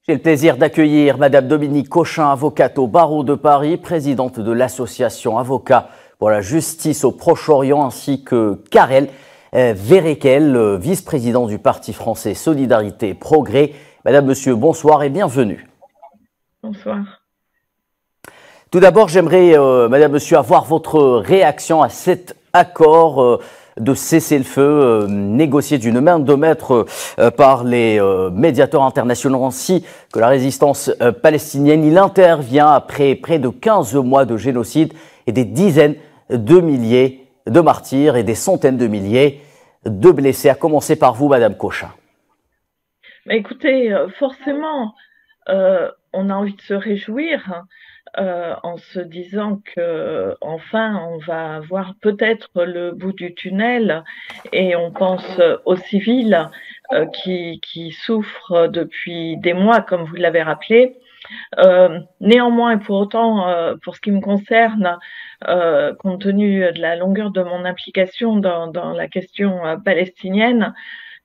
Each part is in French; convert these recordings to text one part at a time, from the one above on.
J'ai le plaisir d'accueillir Madame Dominique Cochin, avocate au barreau de Paris, présidente de l'association Avocats pour la justice au Proche-Orient, ainsi que Karel Verekel, vice-président du Parti français Solidarité et Progrès. Madame, Monsieur, bonsoir et bienvenue. Bonsoir. Tout d'abord, j'aimerais, Madame, Monsieur, avoir votre réaction à cet accord de cessez-le-feu négocié d'une main de maître par les médiateurs internationaux, ainsi que la résistance palestinienne. Il intervient après près de 15 mois de génocide et des dizaines de milliers de martyrs et des centaines de milliers de blessés. À commencer par vous, Madame Cochin. Écoutez, forcément, on a envie de se réjouir en se disant que enfin on va voir peut-être le bout du tunnel, et on pense aux civils qui souffrent depuis des mois, comme vous l'avez rappelé. Néanmoins, et pour autant, pour ce qui me concerne, compte tenu de la longueur de mon implication dans la question palestinienne,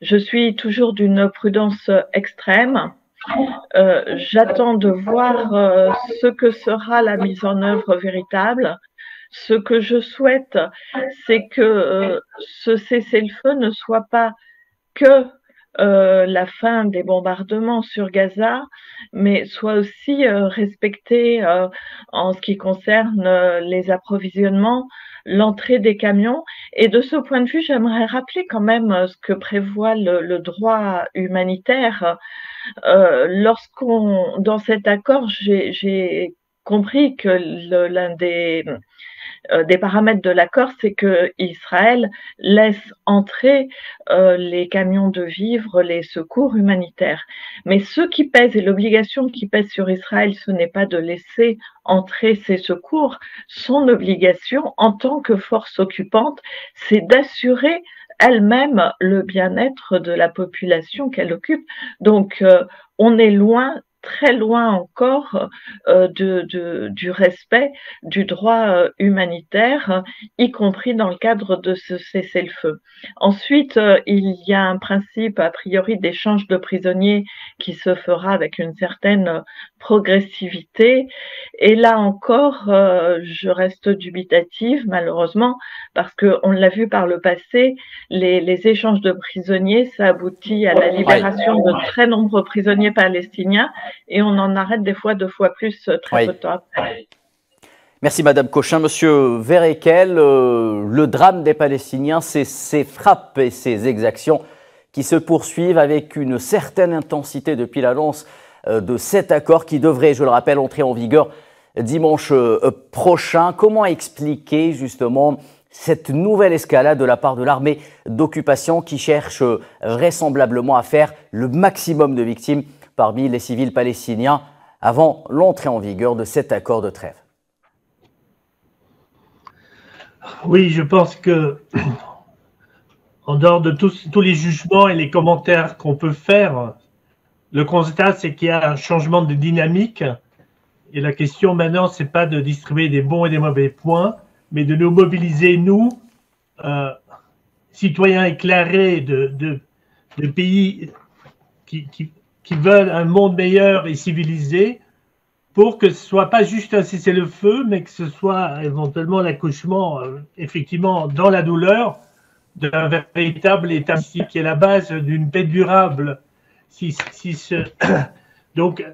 je suis toujours d'une prudence extrême. J'attends de voir ce que sera la mise en œuvre véritable. Ce que je souhaite, c'est que ce cessez-le-feu ne soit pas que la fin des bombardements sur Gaza, mais soit aussi respecté en ce qui concerne les approvisionnements, l'entrée des camions. Et de ce point de vue, j'aimerais rappeler quand même ce que prévoit le droit humanitaire. Dans cet accord, j'ai compris que l'un des paramètres de l'accord, c'est que Israël laisse entrer les camions de vivres, les secours humanitaires. Mais ce qui pèse et l'obligation qui pèse sur Israël, ce n'est pas de laisser entrer ces secours. Son obligation en tant que force occupante, c'est d'assurer elle-même le bien-être de la population qu'elle occupe. Donc, on est loin, très loin encore du respect du droit humanitaire, y compris dans le cadre de ce cessez-le-feu. Ensuite, il y a un principe a priori d'échange de prisonniers qui se fera avec une certaine progressivité. Et là encore, je reste dubitative, malheureusement, parce qu'on l'a vu par le passé, les échanges de prisonniers, ça aboutit à la libération de très nombreux prisonniers palestiniens, et on en arrête des fois 2 fois plus très peu de temps après. Merci Madame Cochin. Monsieur Verekel, le drame des Palestiniens, c'est ces frappes et ces exactions qui se poursuivent avec une certaine intensité depuis l'annonce de cet accord qui devrait, je le rappelle, entrer en vigueur dimanche prochain. Comment expliquer justement cette nouvelle escalade de la part de l'armée d'occupation qui cherche vraisemblablement à faire le maximum de victimes parmi les civils palestiniens avant l'entrée en vigueur de cet accord de trêve? Oui, je pense que, en dehors de tous les jugements et les commentaires qu'on peut faire, le constat, c'est qu'il y a un changement de dynamique. Et la question maintenant, ce n'est pas de distribuer des bons et des mauvais points, mais de nous mobiliser, nous, citoyens éclairés de pays qui veulent un monde meilleur et civilisé, pour que ce ne soit pas juste un cessez-le-feu, mais que ce soit éventuellement l'accouchement, effectivement, dans la douleur, d'un véritable État qui est la base d'une paix durable. Donc,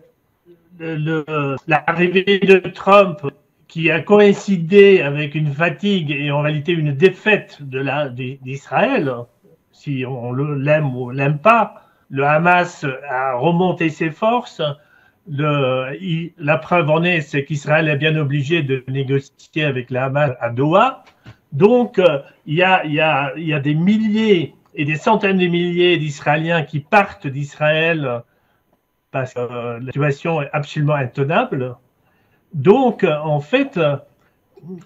l'arrivée de Trump, qui a coïncidé avec une fatigue et en réalité une défaite d'Israël, si on l'aime ou on l'aime pas, le Hamas a remonté ses forces. La preuve en est, c'est qu'Israël est bien obligé de négocier avec le Hamas à Doha. Donc, il y a des milliers et des centaines de milliers d'Israéliens qui partent d'Israël parce que la situation est absolument intenable. Donc, en fait,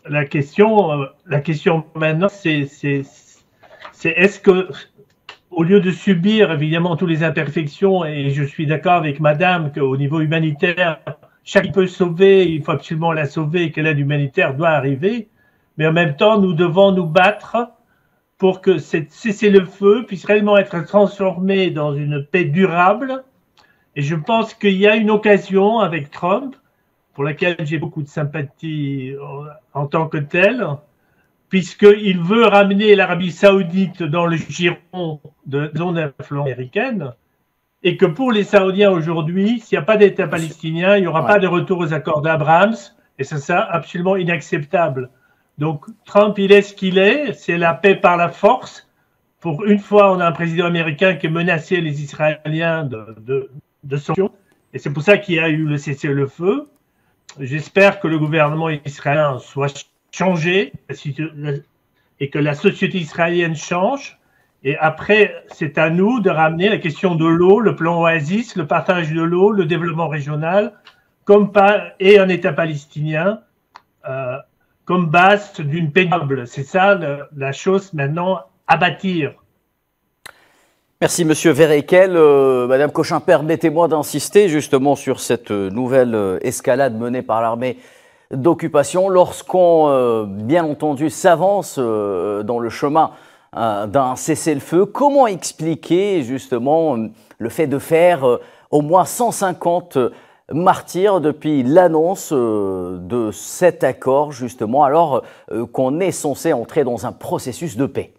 la question maintenant, c'est est-ce que, au lieu de subir évidemment toutes les imperfections, et je suis d'accord avec Madame qu'au niveau humanitaire, chacun peut sauver, il faut absolument la sauver, et que l'aide humanitaire doit arriver, mais en même temps, nous devons nous battre pour que ce cessez-le-feu puisse réellement être transformé dans une paix durable Et je pense qu'il y a une occasion avec Trump, pour laquelle j'ai beaucoup de sympathie en tant que tel, puisqu'il veut ramener l'Arabie Saoudite dans le giron de zone d'influence américaine, et que pour les Saoudiens aujourd'hui, s'il n'y a pas d'État palestinien, il n'y aura pas de retour aux accords d'Abraham, et ça c'est absolument inacceptable. Donc Trump, il est ce qu'il est, c'est la paix par la force. Pour une fois, on a un président américain qui menaçait les Israéliens de sanctions, et c'est pour ça qu'il y a eu le cessez-le-feu. J'espère que le gouvernement israélien soit changé et que la société israélienne change. Et après, c'est à nous de ramener la question de l'eau, le plan Oasis, le partage de l'eau, le développement régional, et un État palestinien comme base d'une paix durable. C'est ça la chose maintenant à bâtir. Merci Monsieur Verekel. Madame Cochin, permettez-moi d'insister justement sur cette nouvelle escalade menée par l'armée d'occupation lorsqu'on, bien entendu, s'avance dans le chemin d'un cessez-le-feu. Comment expliquer justement le fait de faire au moins 150 martyrs depuis l'annonce de cet accord justement alors qu'on est censé entrer dans un processus de paix?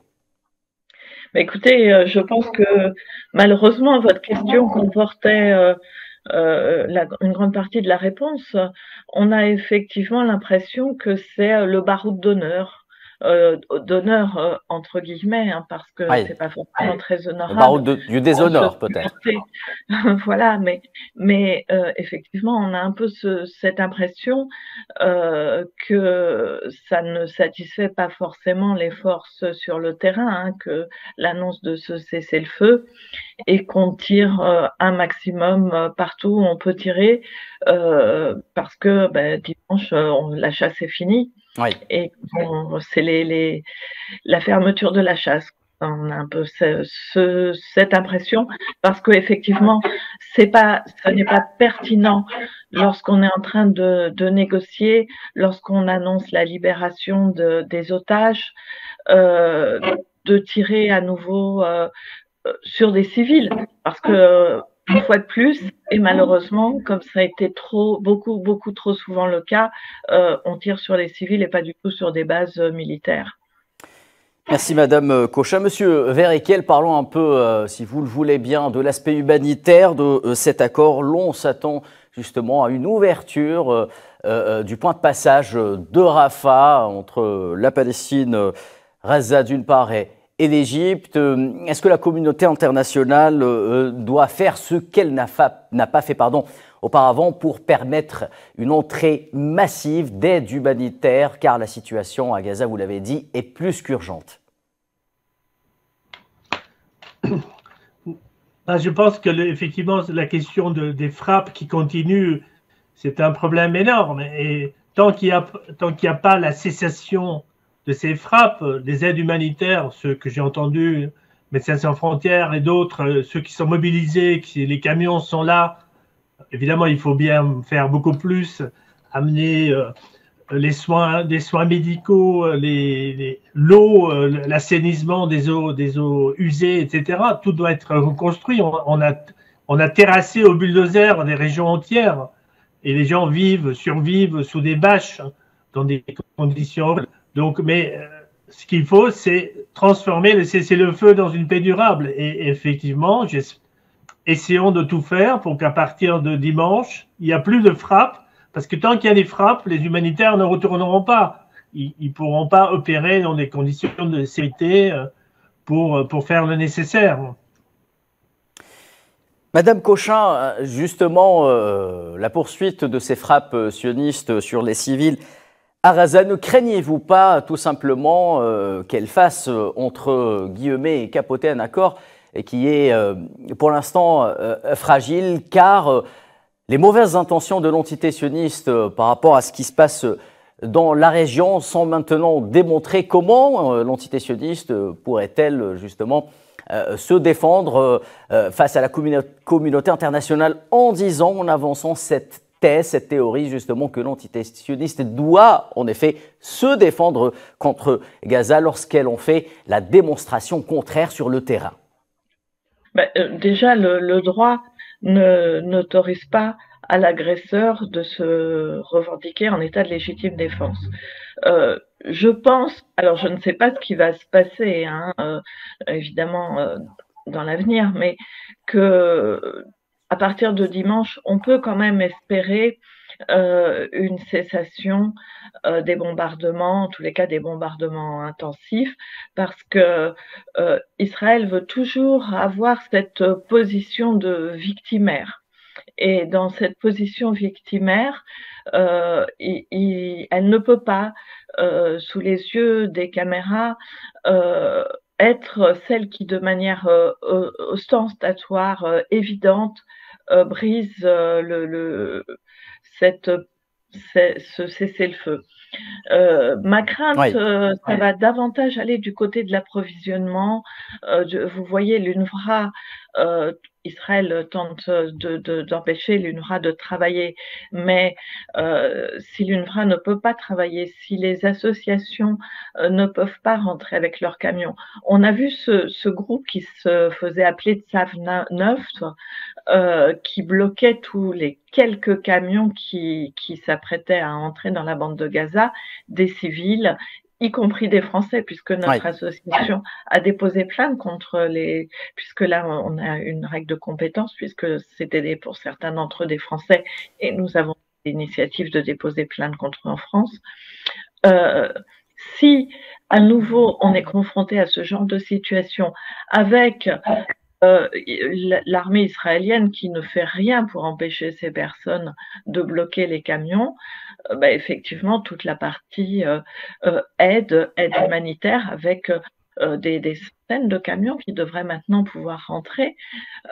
Écoutez, je pense que malheureusement, votre question comportait une grande partie de la réponse. On a effectivement l'impression que c'est le baroud d'honneur. Entre guillemets, hein, parce que c'est pas forcément très honorable. Le baroud du déshonneur, peut-être. Voilà, mais effectivement, on a un peu cette impression que ça ne satisfait pas forcément les forces sur le terrain, hein, que l'annonce de ce cessez-le-feu, et qu'on tire un maximum partout où on peut tirer, parce que dimanche, la chasse est finie. Oui. Et bon, c'est la fermeture de la chasse. On a un peu cette impression parce qu'effectivement, ce n'est pas pertinent lorsqu'on est en train de négocier, lorsqu'on annonce la libération des otages, de tirer à nouveau sur des civils, parce que une fois de plus, et malheureusement, comme ça a été beaucoup trop souvent le cas, on tire sur les civils et pas du tout sur des bases militaires. Merci Madame Cochin. Monsieur Verekel, parlons un peu, si vous le voulez bien, de l'aspect humanitaire de cet accord. L'on s'attend justement à une ouverture du point de passage de Rafah entre la Palestine, Gaza d'une part et l'Égypte. Est-ce que la communauté internationale doit faire ce qu'elle n'a pas fait auparavant pour permettre une entrée massive d'aide humanitaire, car la situation à Gaza, vous l'avez dit, est plus qu'urgente? Je pense que effectivement, la question des frappes qui continuent, c'est un problème énorme. Et tant qu'il n'y a pas la cessation de ces frappes, des aides humanitaires, ceux que j'ai entendus, Médecins sans frontières et d'autres, ceux qui sont mobilisés, les camions sont là. Évidemment, il faut bien faire beaucoup plus, amener des soins médicaux, l'eau, l'assainissement des eaux usées, etc. Tout doit être reconstruit. On a terrassé au bulldozer des régions entières et les gens survivent sous des bâches dans des conditions horribles. Donc, mais ce qu'il faut, c'est transformer le cessez-le-feu dans une paix durable. Et effectivement, essayons de tout faire pour qu'à partir de dimanche, il n'y a plus de frappes, parce que tant qu'il y a des frappes, les humanitaires ne retourneront pas. Ils ne pourront pas opérer dans des conditions de sécurité pour faire le nécessaire. Madame Cochin, justement, la poursuite de ces frappes sionistes sur les civils à Gaza, ne craignez-vous pas tout simplement qu'elle fasse, entre guillemets, et capoter un accord et qui est pour l'instant fragile, car les mauvaises intentions de l'entité sioniste par rapport à ce qui se passe dans la région sont maintenant démontrées. Comment l'entité sioniste pourrait-elle justement se défendre face à la communauté internationale en disant, en avançant cette théorie justement que l'entité sioniste doit en effet se défendre contre Gaza lorsqu'elle en fait la démonstration contraire sur le terrain? Déjà, le droit n'autorise pas à l'agresseur de se revendiquer en état de légitime défense. Je pense, alors je ne sais pas ce qui va se passer, hein, évidemment dans l'avenir, mais que à partir de dimanche, on peut quand même espérer une cessation des bombardements, en tous les cas des bombardements intensifs, parce que Israël veut toujours avoir cette position de victimaire. Et dans cette position victimaire, elle ne peut pas, sous les yeux des caméras, être celle qui, de manière ostentatoire, évidente, brise ce cessez-le-feu. Ma crainte, Oui. Ça va davantage aller du côté de l'approvisionnement. Vous voyez, l'UNRWA, Israël tente d'empêcher l'UNRWA de travailler, mais si l'UNRWA ne peut pas travailler, si les associations ne peuvent pas rentrer avec leurs camions, on a vu ce groupe qui se faisait appeler Tsav 9, qui bloquait tous les quelques camions qui s'apprêtaient à entrer dans la bande de Gaza, des civils, y compris des Français, puisque notre association a déposé plainte contre puisque là on a une règle de compétence, puisque c'était pour certains d'entre eux des Français, et nous avons l'initiative de déposer plainte contre eux en France. Si à nouveau on est confronté à ce genre de situation avec l'armée israélienne qui ne fait rien pour empêcher ces personnes de bloquer les camions, effectivement, toute la partie aide humanitaire avec des centaines de camions qui devraient maintenant pouvoir rentrer,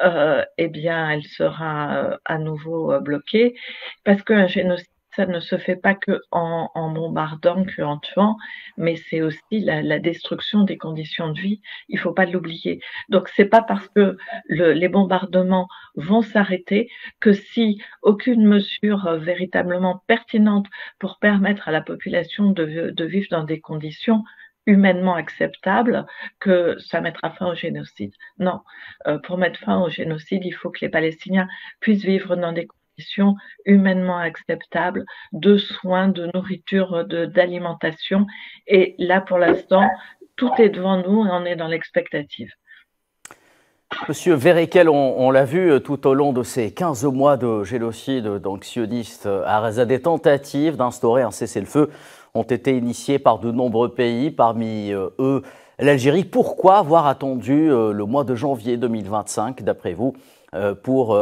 eh bien, elle sera à nouveau bloquée, parce qu'un génocide, ça ne se fait pas qu'en bombardant, qu'en tuant, mais c'est aussi la destruction des conditions de vie. Il ne faut pas l'oublier. Donc, c'est pas parce que les bombardements vont s'arrêter que si aucune mesure véritablement pertinente pour permettre à la population de vivre dans des conditions humainement acceptables, que ça mettra fin au génocide. Non, pour mettre fin au génocide, il faut que les Palestiniens puissent vivre dans des conditions humainement acceptables, de soins, de nourriture, d'alimentation. Et là, pour l'instant, tout est devant nous et on est dans l'expectative. Monsieur Verekel, on l'a vu tout au long de ces 15 mois de génocide donc sioniste à Gaza, des tentatives d'instaurer un cessez-le-feu ont été initiées par de nombreux pays, parmi eux l'Algérie. Pourquoi avoir attendu le mois de janvier 2025, d'après vous, pour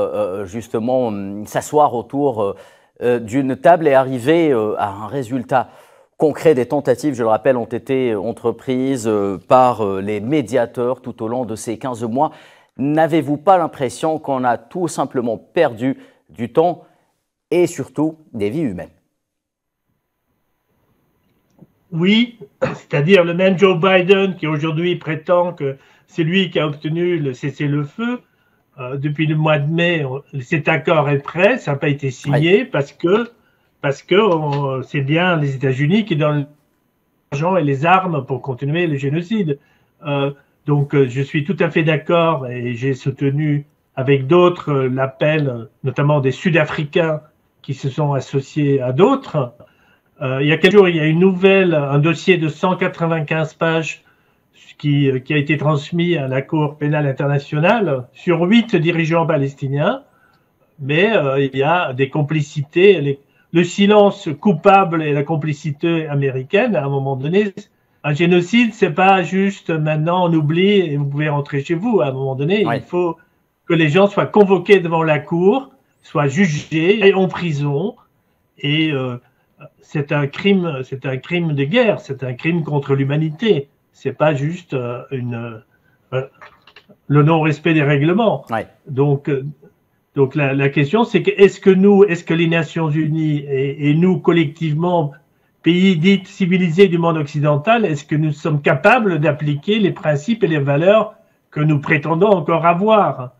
justement s'asseoir autour d'une table et arriver à un résultat concret? Des tentatives, je le rappelle, ont été entreprises par les médiateurs tout au long de ces 15 mois. N'avez-vous pas l'impression qu'on a tout simplement perdu du temps et surtout des vies humaines? Oui, c'est-à-dire le même Joe Biden qui aujourd'hui prétend que c'est lui qui a obtenu le cessez-le-feu. Depuis le mois de mai, cet accord est prêt, ça n'a pas été signé parce que c'est bien les États-Unis qui donnent l'argent et les armes pour continuer le génocide. Donc je suis tout à fait d'accord et j'ai soutenu avec d'autres l'appel, notamment des Sud-Africains qui se sont associés à d'autres. Il y a quelques jours, il y a un dossier de 195 pages qui a été transmis à la Cour pénale internationale sur 8 dirigeants palestiniens, mais il y a des complicités, le silence coupable et la complicité américaine à un moment donné. Un génocide, c'est pas juste maintenant on oublie et vous pouvez rentrer chez vous. À un moment donné, il faut que les gens soient convoqués devant la Cour, soient jugés et en prison. Et c'est un crime de guerre, c'est un crime contre l'humanité. C'est pas juste le non-respect des règlements. Donc la question, c'est que est-ce que les Nations Unies et nous collectivement, pays dits civilisés du monde occidental, est-ce que nous sommes capables d'appliquer les principes et les valeurs que nous prétendons encore avoir?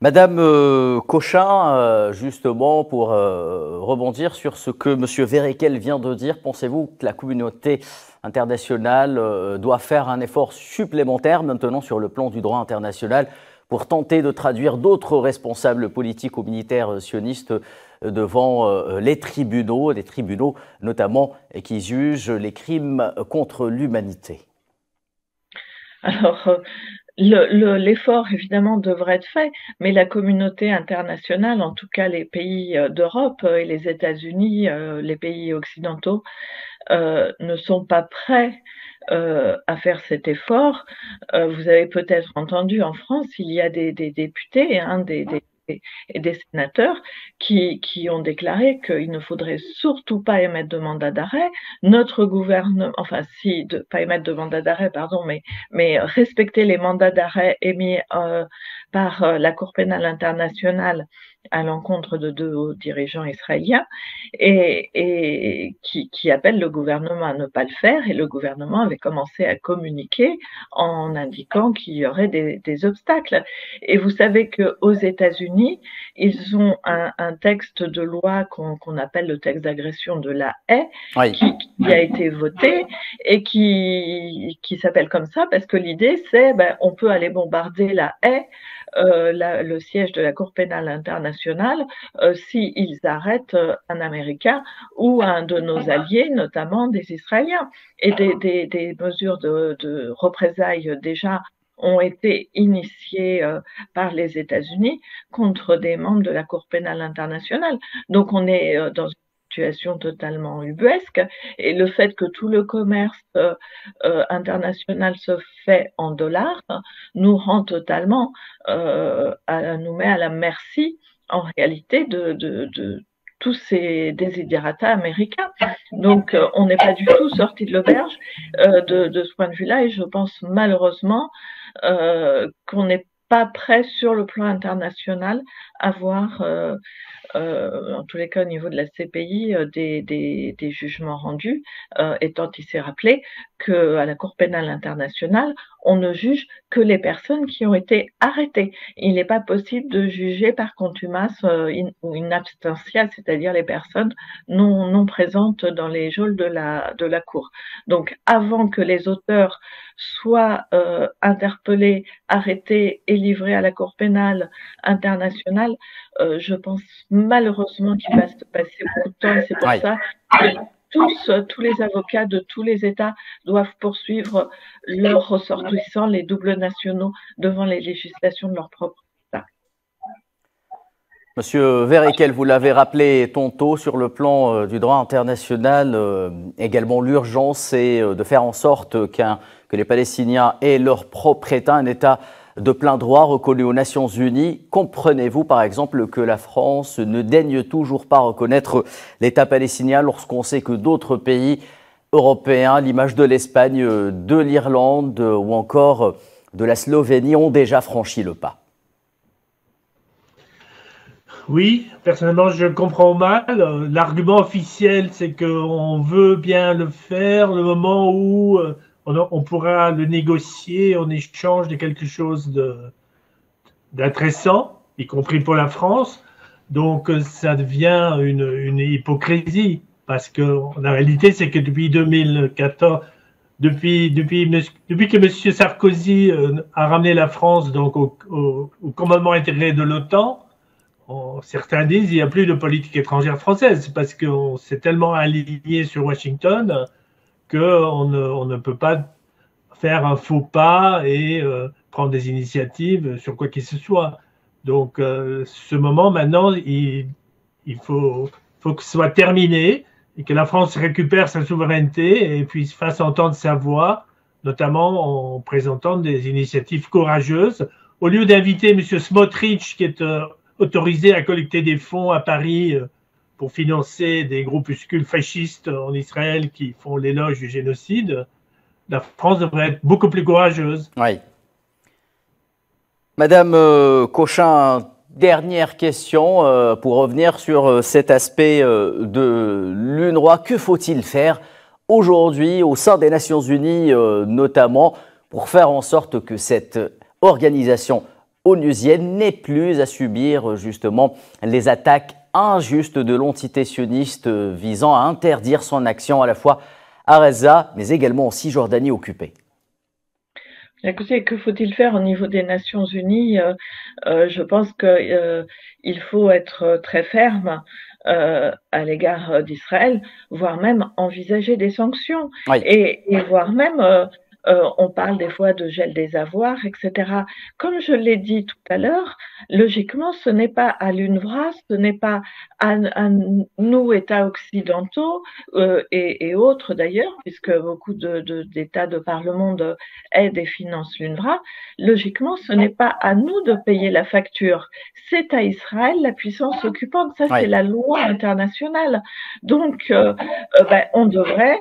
Madame Cochin, justement, pour rebondir sur ce que M. Verekel vient de dire, pensez-vous que la communauté internationale doit faire un effort supplémentaire maintenant sur le plan du droit international pour tenter de traduire d'autres responsables politiques ou militaires sionistes devant les tribunaux notamment qui jugent les crimes contre l'humanité? Alors, l'effort, évidemment, devrait être fait, mais la communauté internationale, en tout cas les pays d'Europe et les États-Unis, les pays occidentaux, ne sont pas prêts à faire cet effort. Vous avez peut-être entendu, en France, il y a des députés, et des sénateurs qui ont déclaré qu'il ne faudrait surtout pas émettre de mandat d'arrêt. Notre gouvernement, enfin pas émettre de mandat d'arrêt, pardon, mais respecter les mandats d'arrêt émis par la Cour pénale internationale à l'encontre de 2 hauts dirigeants israéliens et qui appellent le gouvernement à ne pas le faire, et le gouvernement avait commencé à communiquer en indiquant qu'il y aurait des obstacles. Et vous savez qu'aux États-Unis, ils ont un texte de loi qu'on appelle le texte d'agression de la haie, Oui. qui a été voté et qui s'appelle comme ça parce que l'idée c'est on peut aller bombarder la haie, le siège de la Cour pénale internationale, s'ils arrêtent un Américain ou un de nos alliés, notamment des Israéliens. Et des mesures de représailles déjà ont été initiées par les États-Unis contre des membres de la Cour pénale internationale. Donc on est dans une situation totalement ubuesque, et le fait que tout le commerce international se fait en dollars nous rend totalement, nous met à la merci en réalité de tous ces desiderata américains. Donc on n'est pas du tout sorti de l'auberge de ce point de vue-là, et je pense malheureusement qu'on n'est pas prêt sur le plan international à voir en tous les cas au niveau de la CPI, des jugements rendus, étant il s'est rappelé qu'à la Cour pénale internationale, on ne juge que les personnes qui ont été arrêtées. Il n'est pas possible de juger par contumace ou in absentia, c'est-à-dire les personnes non présentes dans les geôles de la Cour. Donc, avant que les auteurs soient interpellés, arrêtés et livrés à la Cour pénale internationale, je pense malheureusement qu'il va se passer beaucoup de temps, et c'est pour ça que tous les avocats de tous les États doivent poursuivre leurs ressortissants, les doubles nationaux, devant les législations de leur propre État. Monsieur Verekel, vous l'avez rappelé tantôt, sur le plan du droit international, également l'urgence, c'est de faire en sorte que les Palestiniens aient leur propre État, un État de plein droit reconnu aux Nations Unies. Comprenez-vous par exemple que la France ne daigne toujours pas reconnaître l'État palestinien lorsqu'on sait que d'autres pays européens, à l'image de l'Espagne, de l'Irlande ou encore de la Slovénie, ont déjà franchi le pas? Oui, personnellement, je comprends mal. L'argument officiel, c'est qu'on veut bien le faire le moment où on pourra le négocier en échange de quelque chose d'intéressant, y compris pour la France. Donc, ça devient une hypocrisie, parce que la réalité, c'est que depuis 2014, depuis que M. Sarkozy a ramené la France donc au commandement intégré de l'OTAN, certains disent qu'il n'y a plus de politique étrangère française, parce qu'on s'est tellement aligné sur Washington qu'on ne peut pas faire un faux pas et prendre des initiatives sur quoi qu'il se soit. Donc, ce moment, maintenant, il faut que ce soit terminé et que la France récupère sa souveraineté et puisse fasse entendre sa voix, notamment en présentant des initiatives courageuses. Au lieu d'inviter M. Smotrich, qui est autorisé à collecter des fonds à Paris pour financer des groupuscules fascistes en Israël qui font l'éloge du génocide, la France devrait être beaucoup plus courageuse. Oui. Madame Cochin, dernière question pour revenir sur cet aspect de l'UNRWA. Que faut-il faire aujourd'hui au sein des Nations Unies, notamment pour faire en sorte que cette organisation onusienne n'ait plus à subir justement les attaques injustes de l'entité sioniste visant à interdire son action à la fois à Gaza, mais également en Cisjordanie occupée? Écoutez, que faut-il faire au niveau des Nations Unies? Je pense qu'il faut être très ferme à l'égard d'Israël, voire même envisager des sanctions, Oui, et voire même, on parle des fois de gel des avoirs, etc. Comme je l'ai dit tout à l'heure, logiquement, ce n'est pas à l'UNRWA, ce n'est pas à nous, États occidentaux, et autres d'ailleurs, puisque beaucoup d'États de par le monde aident et financent l'UNRWA. Logiquement, ce n'est pas à nous de payer la facture, c'est à Israël, la puissance occupante. Ça, c'est oui. la loi internationale. Donc, on devrait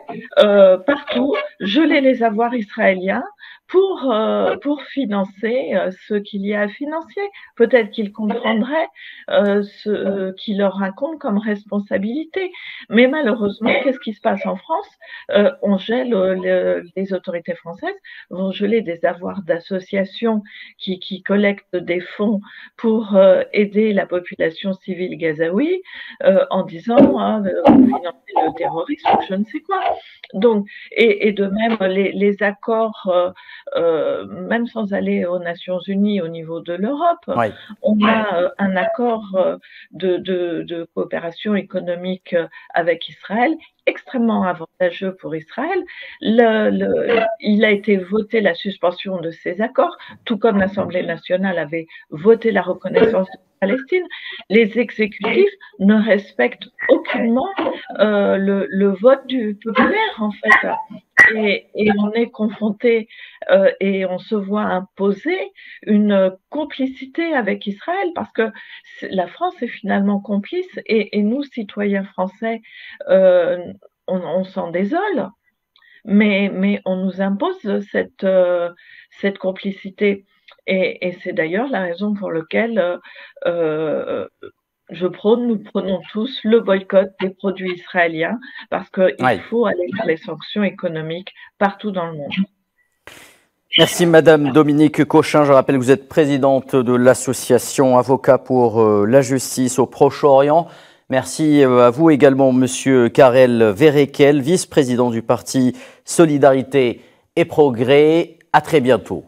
partout geler les avoirs israéliens pour financer ce qu'il y a à financer. Peut-être qu'ils comprendraient ce qui leur incombe comme responsabilité. Mais malheureusement, qu'est-ce qui se passe en France? On gèle, les autorités françaises vont geler des avoirs d'associations qui collectent des fonds pour aider la population civile gazaoui en disant vous financez le terrorisme, je ne sais quoi. Donc, et de même, les accords, même sans aller aux Nations Unies au niveau de l'Europe, Oui. on a un accord de coopération économique avec Israël extrêmement avantageux pour Israël. Il a été voté la suspension de ces accords, tout comme l'Assemblée nationale avait voté la reconnaissance de Palestine. Les exécutifs ne respectent aucunement le vote du populaire, en fait. Et on est confronté et on se voit imposer une complicité avec Israël, parce que la France est finalement complice, et nous, citoyens français, on s'en désole, mais on nous impose cette complicité. Et c'est d'ailleurs la raison pour laquelle nous prenons tous le boycott des produits israéliens, parce qu'il faut aller vers les sanctions économiques partout dans le monde. Merci Madame Dominique Cochin. Je rappelle que vous êtes présidente de l'association Avocats pour la justice au Proche-Orient. Merci à vous également Monsieur Karel Verekel, vice-président du parti Solidarité et Progrès. À très bientôt.